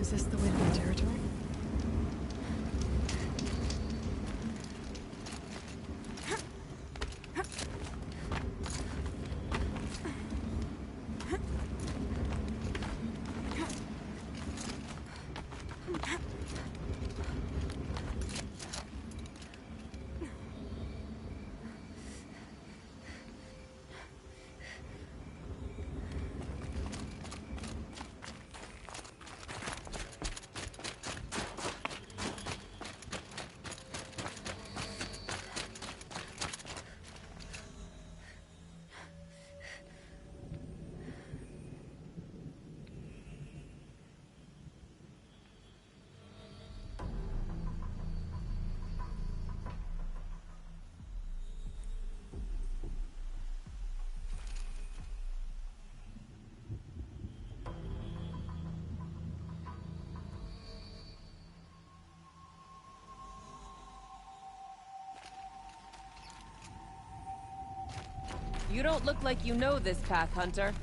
Is this the way to my territory? You don't look like you know this path, Hunter.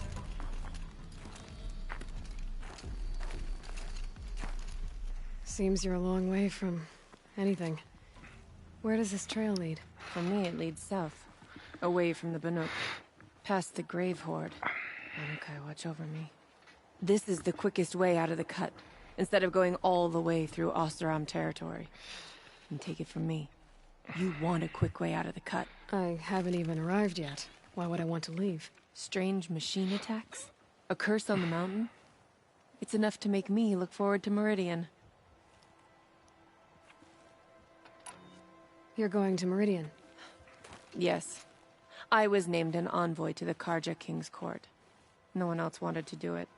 Seems you're a long way from anything. Where does this trail lead? For me, it leads south. Away from the Banuk. Past the Grave Horde. Banukai, watch over me. This is the quickest way out of the cut, instead of going all the way through Oseram territory. And take it from me. You want a quick way out of the cut. I haven't even arrived yet. Why would I want to leave? Strange machine attacks? A curse on the mountain? It's enough to make me look forward to Meridian. You're going to Meridian? Yes. I was named an envoy to the Karja King's court. No one else wanted to do it.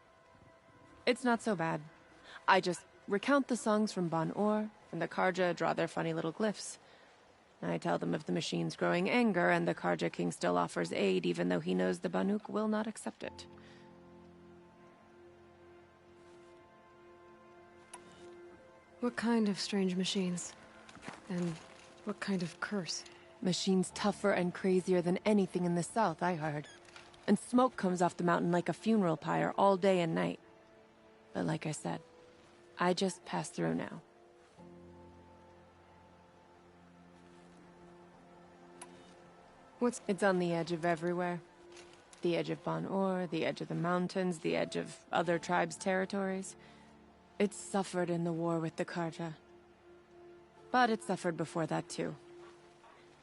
It's not so bad. I just recount the songs from Ban-Or, and the Karja draw their funny little glyphs. I tell them of the machine's growing anger, and the Karja King still offers aid, even though he knows the Banuk will not accept it. What kind of strange machines? And what kind of curse? Machines tougher and crazier than anything in the south, I heard. And smoke comes off the mountain like a funeral pyre all day and night. But like I said, I just pass through now. It's on the edge of everywhere. The edge of Ban-Or, the edge of the mountains, the edge of other tribes' territories. It's suffered in the war with the Karja. But it suffered before that too.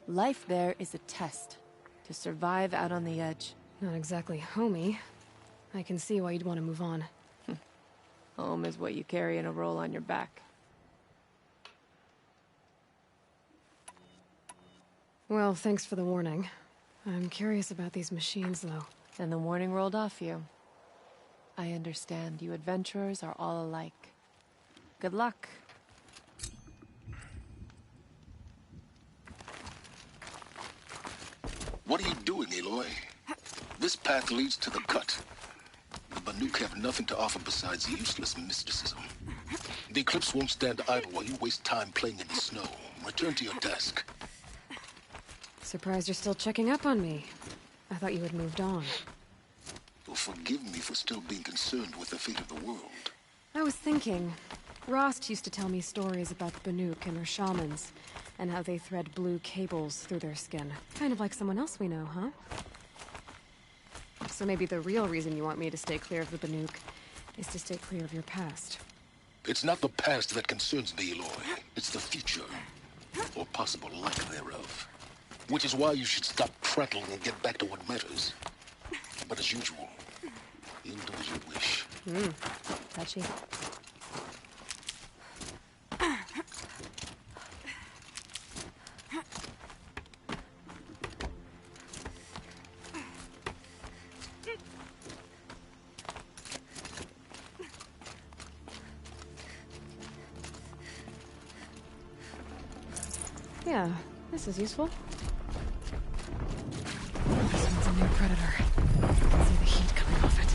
Life there is a test. To survive out on the edge. Not exactly homey. I can see why you'd want to move on. Home is what you carry in a roll on your back. Well, thanks for the warning. I'm curious about these machines, though. And the warning rolled off you. I understand. You adventurers are all alike. Good luck. What are you doing, Aloy? This path leads to the cut. The Banuk have nothing to offer besides useless mysticism. The Eclipse won't stand idle while you waste time playing in the snow. Return to your desk. Surprised you're still checking up on me. I thought you had moved on. Well, forgive me for still being concerned with the fate of the world. I was thinking, Rost used to tell me stories about the Banuk and her shamans, and how they thread blue cables through their skin. Kind of like someone else we know, huh? So maybe the real reason you want me to stay clear of the Banuk is to stay clear of your past. It's not the past that concerns me, Aloy. It's the future. Or possible lack thereof. Which is why you should stop prattling and get back to what matters. But as usual, you'll do as you wish. Touchy. Yeah, this is useful. This one's a new predator. I can see the heat coming off it.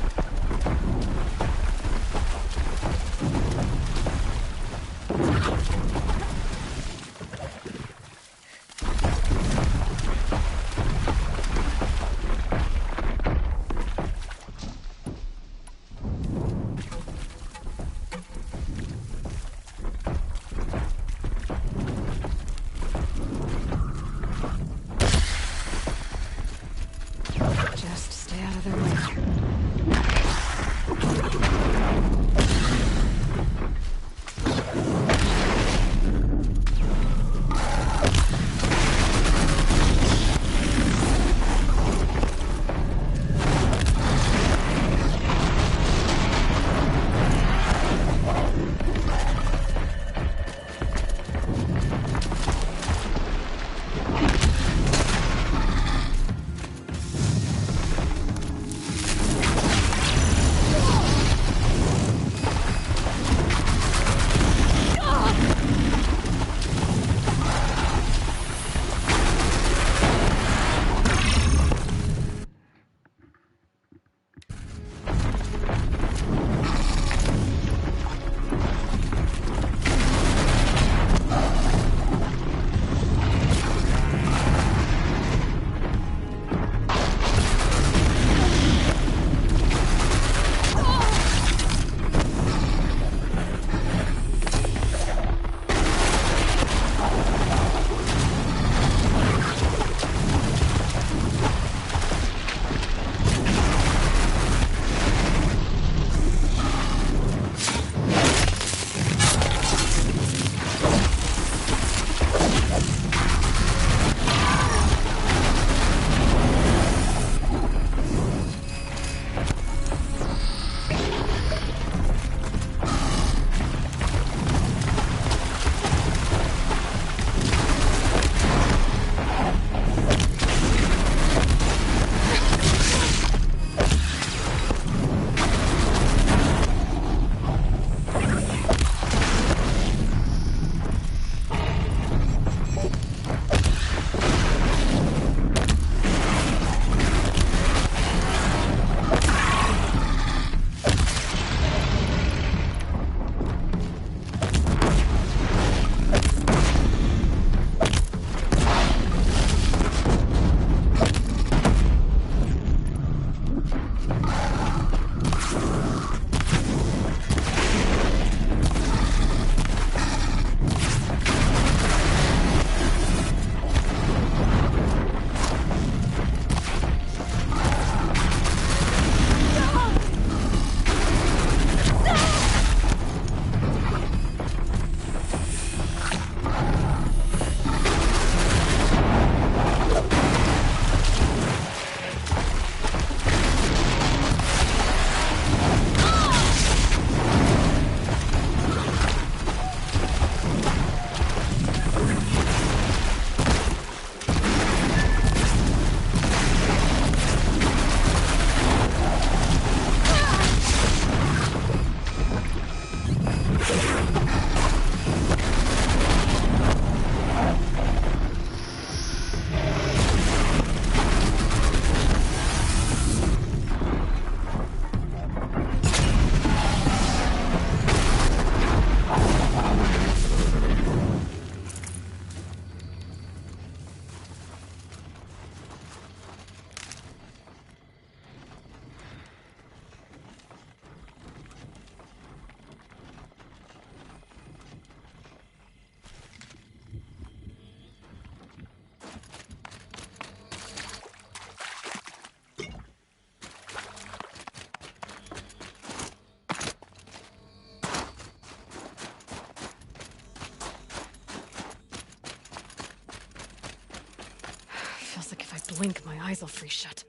blink, my eyes will freeze shut.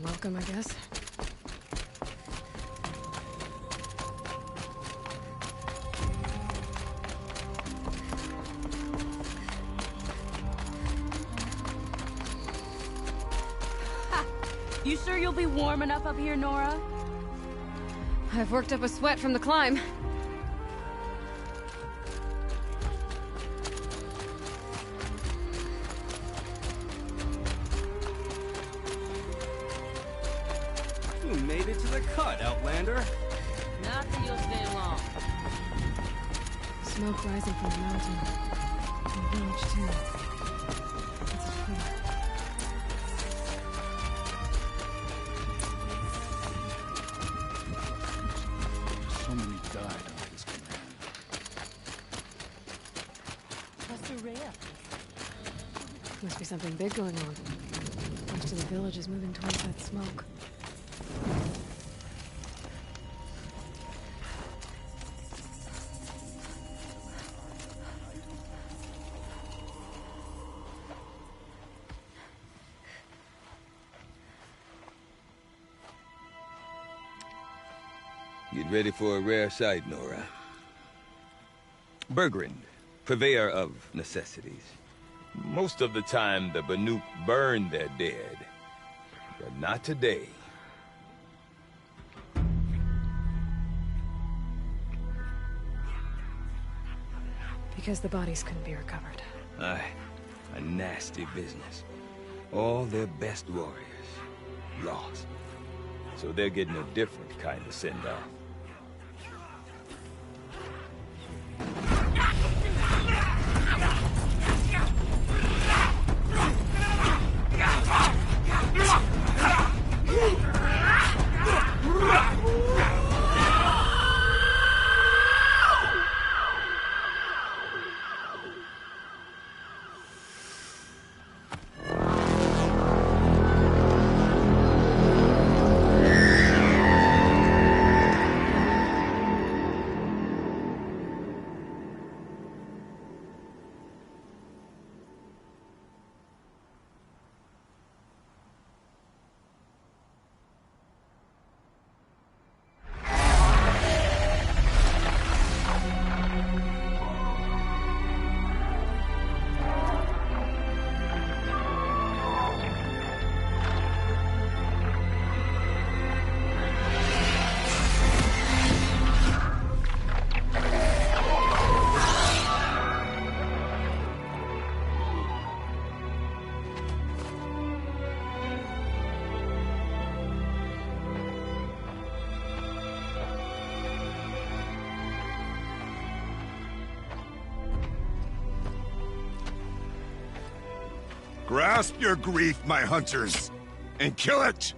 Welcome, I guess. Ha! You sure you'll be warm enough up here, Nora? I've worked up a sweat from the climb. You made it to the cut, Outlander. Not that you'll stay long. Smoke rising from the mountain. And a village, too. What's it for? So many died under his command. What's the rare? Must be something big going on. Most of the village is moving towards that smoke. Get ready for a rare sight, Nora. Bergrand, purveyor of necessities. Most of the time, the Banuk burn their dead. But not today. Because the bodies couldn't be recovered. Aye, a nasty business. All their best warriors lost. So they're getting a different kind of send-off. Grasp your grief, my hunters, and kill it!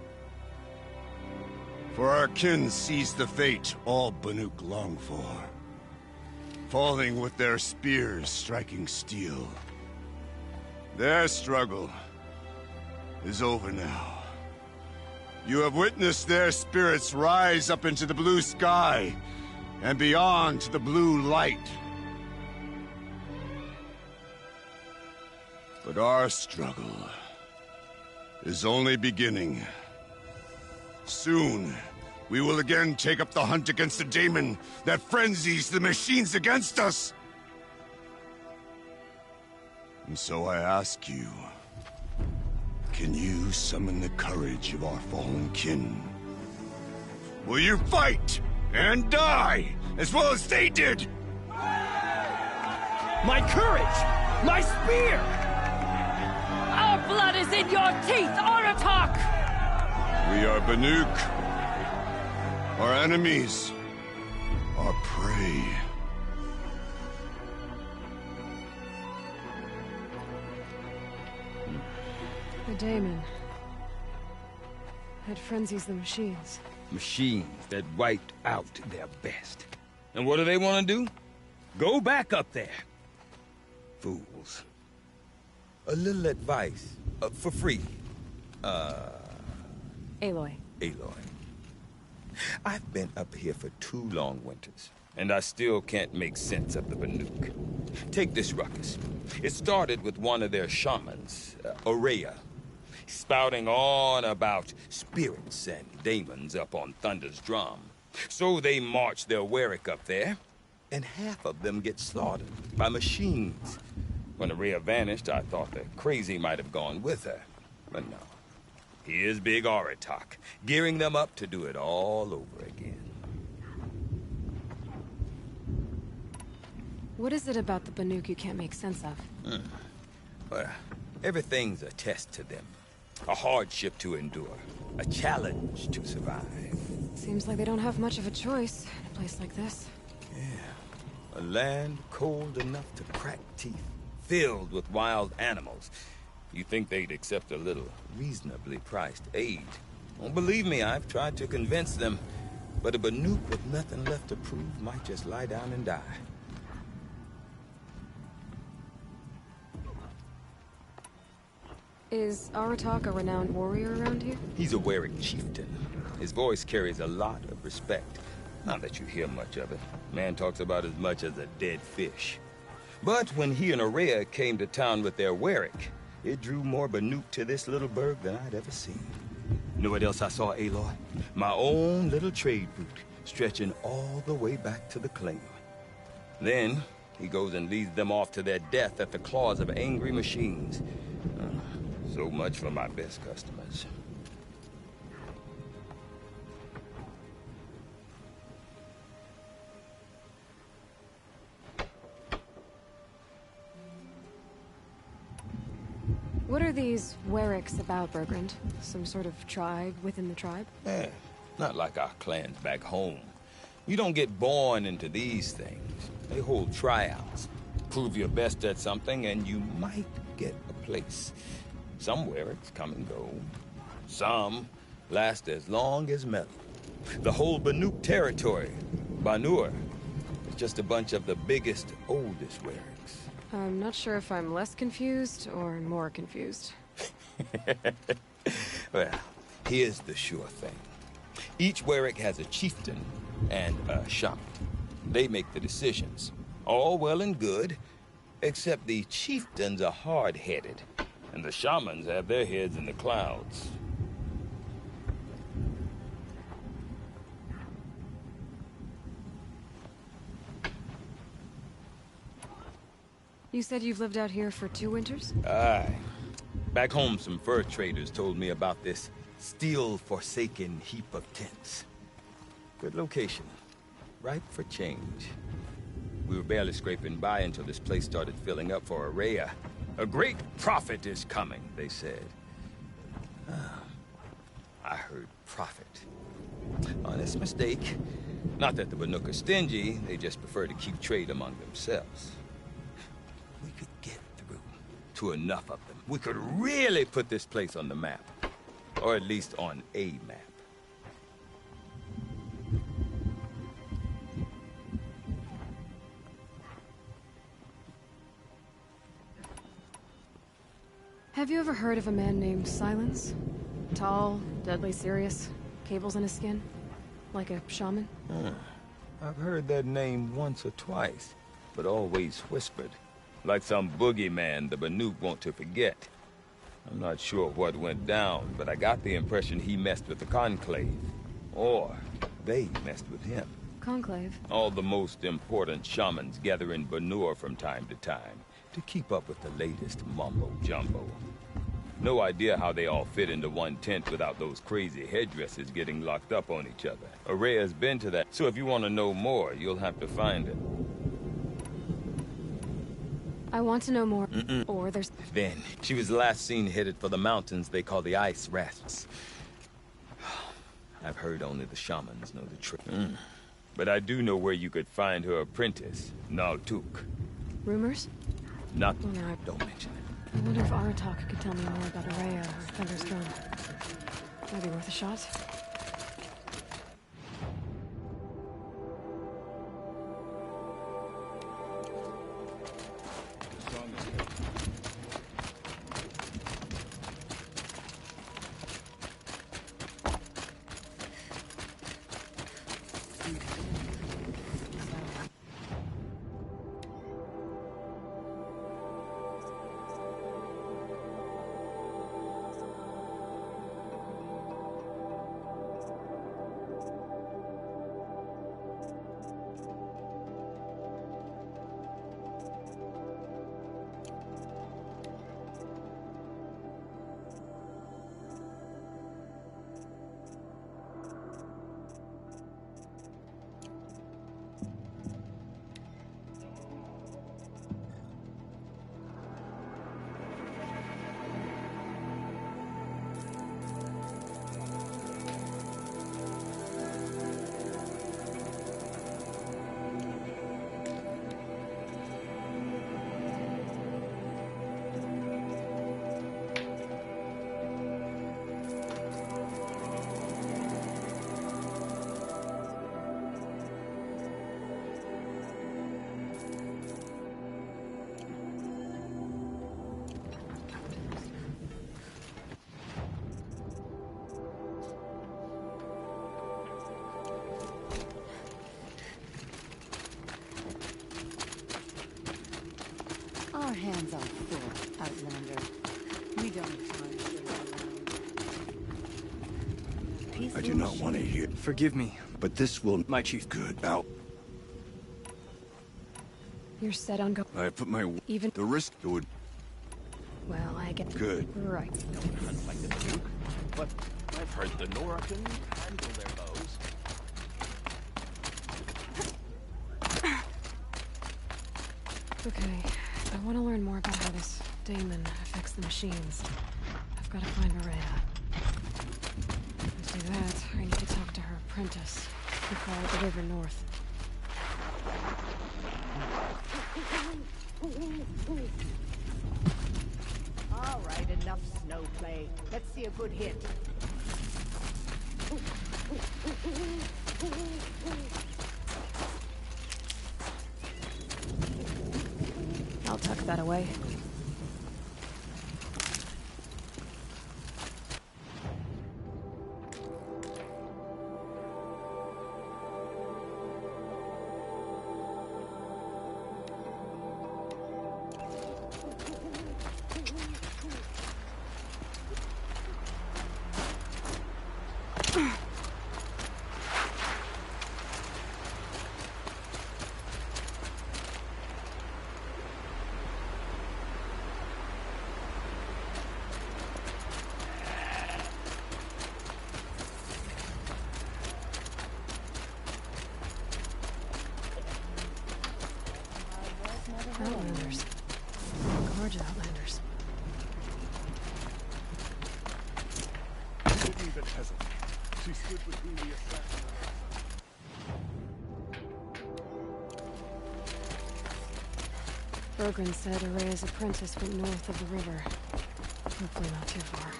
For our kin sees the fate all Banuk long for. Falling with their spears striking steel. Their struggle is over now. You have witnessed their spirits rise up into the blue sky and beyond to the blue light. But our struggle is only beginning. Soon, we will again take up the hunt against the daemon that frenzies the machines against us. And so I ask you, can you summon the courage of our fallen kin? Will you fight and die as well as they did? My courage! My spear! Our blood is in your teeth, Aratak! We are Banuk. Our enemies are prey. The daemon. That frenzies the machines. Machines that wiped out their best. And what do they want to do? Go back up there. Fools. A little advice, for free. Aloy. Aloy. I've been up here for 2 long winters, and I still can't make sense of the Banuk. Take this ruckus. It started with one of their shamans, Aurea, spouting on about spirits and demons up on Thunder's drum. So they march their Warwick up there, and half of them get slaughtered by machines. When Aurea vanished, I thought the crazy might have gone with her, but no. Here's Big Aratak, gearing them up to do it all over again. What is it about the Banuk you can't make sense of? Well, everything's a test to them. A hardship to endure. A challenge to survive. Seems like they don't have much of a choice in a place like this. Yeah. A land cold enough to crack teeth, filled with wild animals. You think they'd accept a little reasonably priced aid. Don't believe me, I've tried to convince them. But a Banuk with nothing left to prove might just lie down and die. Is Aratak a renowned warrior around here? He's a Warwick chieftain. His voice carries a lot of respect. Not that you hear much of it. Man talks about as much as a dead fish. But when he and Aurea came to town with their Warwick, it drew more Banuk to this little burg than I'd ever seen. You know what else I saw, Aloy? My own little trade route, stretching all the way back to the claim. Then, he goes and leads them off to their death at the claws of angry machines. So much for my best customers. What are these Warwicks about, Bergrand? Some sort of tribe within the tribe? Not like our clans back home. You don't get born into these things. They hold tryouts. Prove your best at something and you might get a place. Some Warwicks come and go. Some last as long as metal. The whole Banuk territory, Banur, is just a bunch of the biggest, oldest Warwicks. I'm not sure if I'm less confused or more confused. Well, here's the sure thing. Each Warwick has a chieftain and a shaman. They make the decisions. All well and good, except the chieftains are hard-headed, and the shamans have their heads in the clouds. You said you've lived out here for 2 winters? Aye. Back home, some fur traders told me about this steel-forsaken heap of tents. Good location. Ripe for change. We were barely scraping by until this place started filling up for Aurea. A great prophet is coming, they said. I heard prophet. Honest mistake. Not that the Banuk are stingy, they just prefer to keep trade among themselves. We could get through to enough of them, we could really put this place on the map. Or at least on a map. Have you ever heard of a man named Silence? Tall, deadly serious, cables in his skin? Like a shaman? I've heard that name once or twice, but always whispered. Like some boogeyman the Banuk want to forget. I'm not sure what went down, but I got the impression he messed with the Conclave. Or they messed with him. Conclave? All the most important shamans gather in Banur from time to time to keep up with the latest mumbo-jumbo. No idea how they all fit into one tent without those crazy headdresses getting locked up on each other. Araya's been to that, so if you want to know more, you'll have to find it. I want to know more. Or there's... Then, she was last seen headed for the mountains they call the Ice Rasps. I've heard only the shamans know the trick. But I do know where you could find her apprentice, Naltuk. Rumors? Not... Well, now Don't mention it. I wonder if Aratak could tell me more about Araya or Thunderstone. Might be worth a shot. Our hands are full, Outlander. We don't have time to wait around. I do not want to hear, Forgive me, but this will... my chief. Good. Now, You're set on go... I have put my... Even... The risk would... Well, I get... Good. Right. Don't hunt like the Duke, but I've heard the Nora can handle their bows. Okay. I want to learn more about how this daemon affects the machines. I've got to find Araya. To do that, I need to talk to her apprentice before I deliver north. All right, enough snow play. Let's see a good hit. I'll tuck that away. Outlanders. Gorge Outlanders. Pity the peasant. She stood between the assassin. Bergren said Araya's apprentice went north of the river. Hopefully not too far.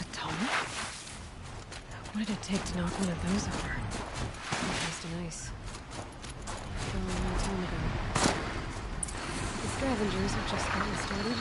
A tunnel? What did it take to knock one of those over? Interesting ice. A long time ago. The scavengers have just gotten started.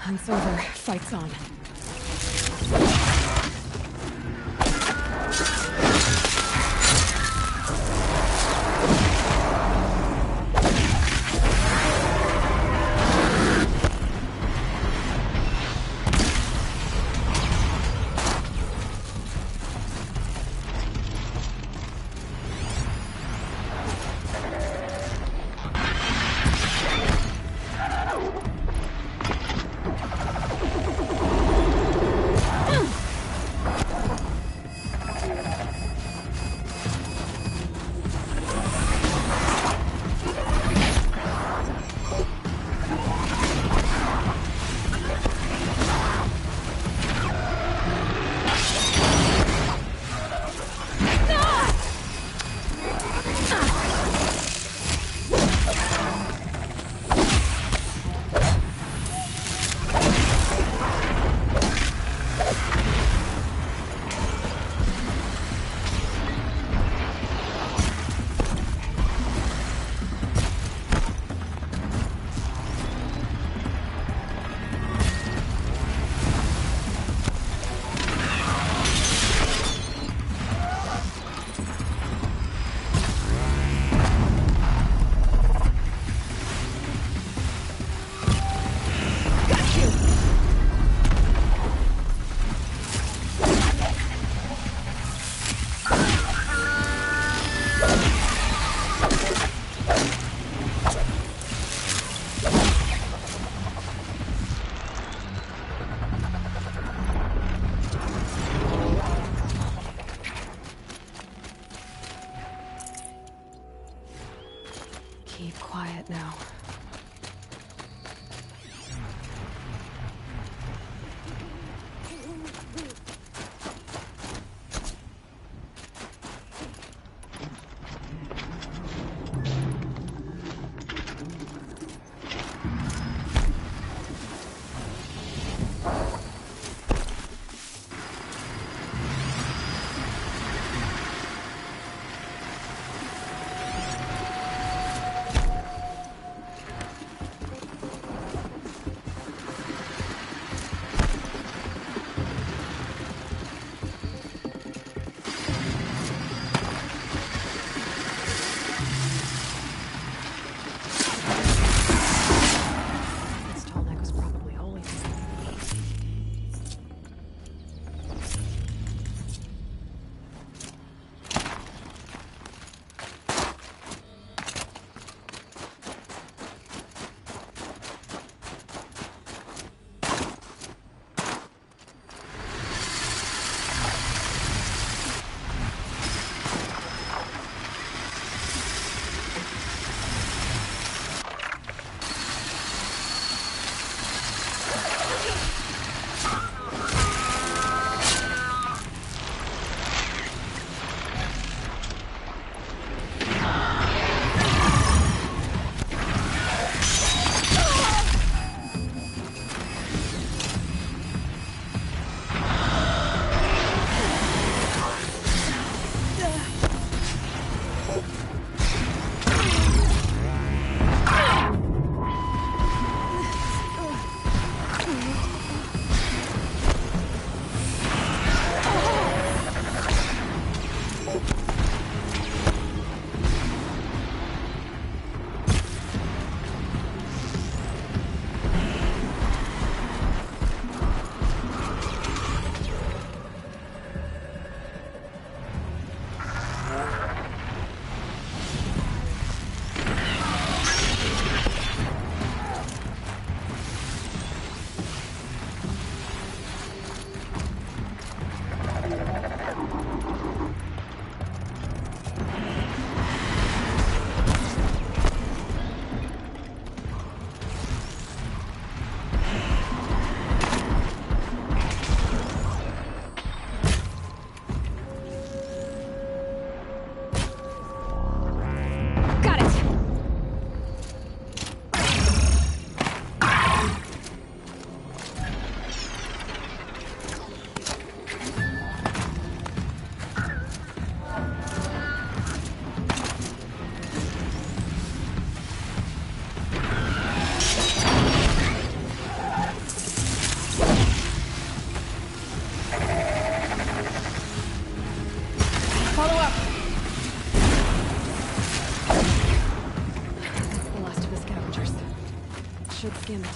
Hunt's over. Fight's on.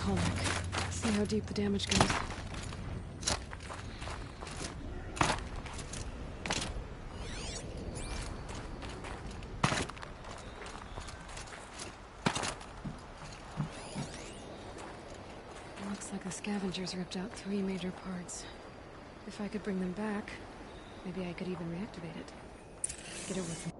Colnick. See how deep the damage goes. Looks like the scavengers ripped out 3 major parts. If I could bring them back, maybe I could even reactivate it. Get it with